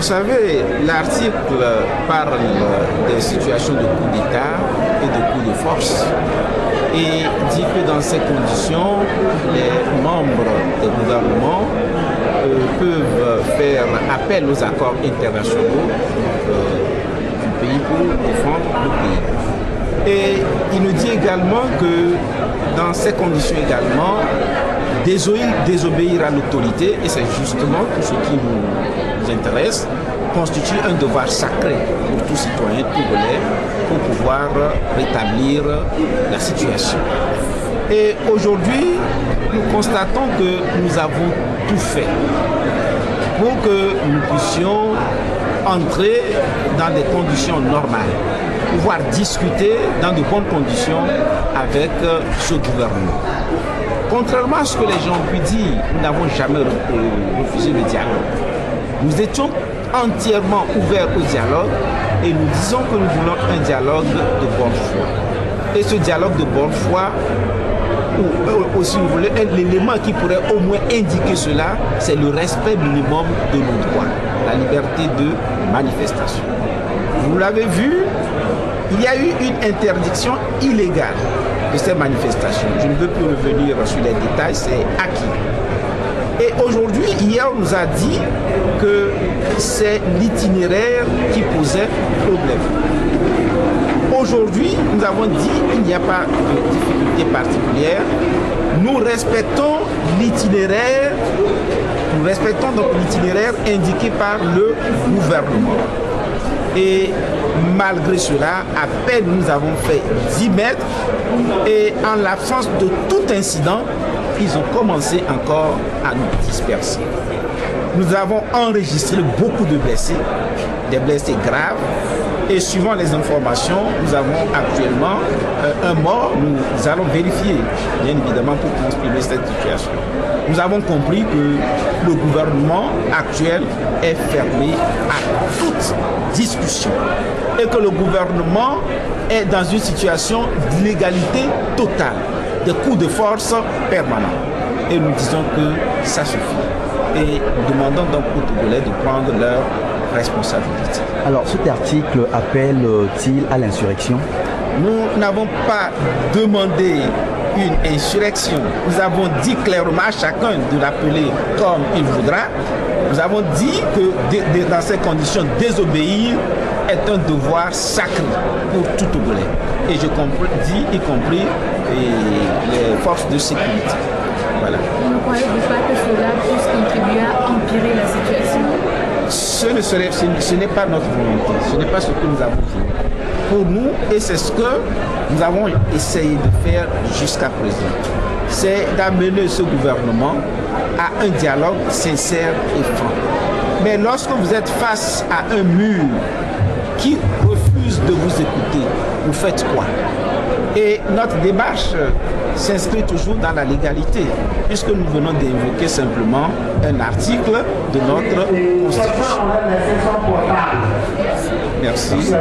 Vous savez, l'article parle des situations de coup d'État et de coup de force et dit que dans ces conditions, les membres des gouvernements peuvent faire appel aux accords internationaux du pays pour défendre le pays. Et il nous dit également que dans ces conditions également, désobéir à l'autorité, et c'est justement tout ce qui nous intéresse, constitue un devoir sacré pour tout citoyen togolais pour pouvoir rétablir la situation. Et aujourd'hui, nous constatons que nous avons tout fait pour que nous puissions entrer dans des conditions normales, pouvoir discuter dans de bonnes conditions avec ce gouvernement. Contrairement à ce que les gens ont pu dire, nous n'avons jamais refusé le dialogue. Nous étions entièrement ouverts au dialogue et nous disons que nous voulons un dialogue de bonne foi. Et ce dialogue de bonne foi, ou si vous voulez, l'élément qui pourrait au moins indiquer cela, c'est le respect minimum de nos droits, la liberté de manifestation. Vous l'avez vu, il y a eu une interdiction illégale de ces manifestations. Je ne veux plus revenir sur les détails, c'est acquis. Et aujourd'hui, hier, on nous a dit que c'est l'itinéraire qui posait problème. Aujourd'hui, nous avons dit qu'il n'y a pas de difficulté particulière. Nous respectons l'itinéraire, indiqué par le gouvernement. Et malgré cela, à peine nous avons fait 10 mètres et en l'absence de tout incident, ils ont commencé encore à nous disperser. Nous avons enregistré beaucoup de blessés, des blessés graves. Et suivant les informations, nous avons actuellement un mort. Nous allons vérifier, bien évidemment, pour transprimer cette situation. Nous avons compris que le gouvernement actuel est fermé à toute discussion et que le gouvernement est dans une situation d'illégalité totale, de coups de force permanents. Et nous disons que ça suffit. Et nous demandons donc aux Togolais de prendre leur responsabilité. Alors cet article appelle-t-il à l'insurrection? Nous n'avons pas demandé une insurrection. Nous avons dit clairement à chacun de l'appeler comme il voudra. Nous avons dit que dans ces conditions, désobéir est un devoir sacré pour tout Togolais. Et je dis y compris les forces de sécurité. Voilà. Ne croyez-vous pas que cela puisse contribuer à empirer la situation? Ce n'est pas notre volonté, ce n'est pas ce que nous avons fait. Pour nous, et c'est ce que nous avons essayé de faire jusqu'à présent, c'est d'amener ce gouvernement à un dialogue sincère et franc. Mais lorsque vous êtes face à un mur qui refuse de vous écouter, vous faites quoi? Et notre démarche s'inscrit toujours dans la légalité, puisque nous venons d'invoquer simplement un article de notre Constitution. Merci.